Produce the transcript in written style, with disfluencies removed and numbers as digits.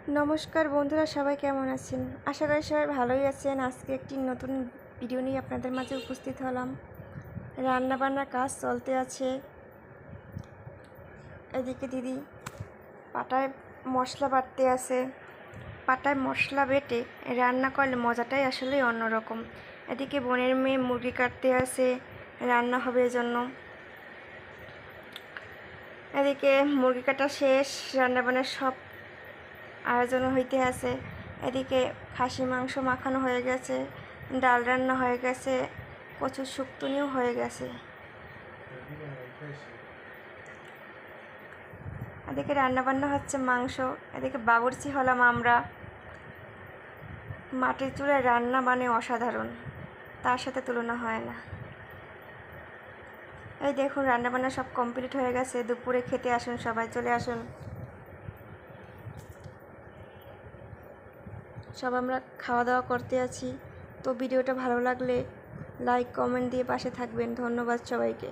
নমস্কার বন্ধুরা, সবাই কেমন আছেন? আশা করি সবাই ভালোই আছেন। আজকে একটি নতুন ভিডিও নিয়ে আপনাদের মাঝে উপস্থিত হলাম। রান্নাবান্নার কাজ চলতে আছে। এদিকে দিদি পাটায় মশলা বাটতে আছে। পাটায় মশলা বেটে রান্না করলে মজাটাই আসলে অন্যরকম। এদিকে বোনের মেয়ে মুরগি কাটতে আছে, রান্না হবে এজন্য। এদিকে মুরগি কাটা শেষ, রান্নাবান্নার সব আয়োজন হইতে আছে। এদিকে খাসি মাংস মাখানো হয়ে গেছে, ডাল রান্না হয়ে গেছে, কচুর শুক্তনিও হয়ে গেছে। এদিকে রান্নাবান্না হচ্ছে মাংস। এদিকে বাবুর্চি হলাম আমরা। মাটির চুলায় রান্না মানে অসাধারণ, তার সাথে তুলনা হয় না। এই দেখুন রান্নাবান্না সব কমপ্লিট হয়ে গেছে। দুপুরে খেতে আসুন, সবাই চলে আসুন। সব আমরা খাওয়া দাওয়া করতে আছি। তো ভিডিওটা ভালো লাগলে লাইক কমেন্ট দিয়ে পাশে থাকবেন। ধন্যবাদ সবাইকে।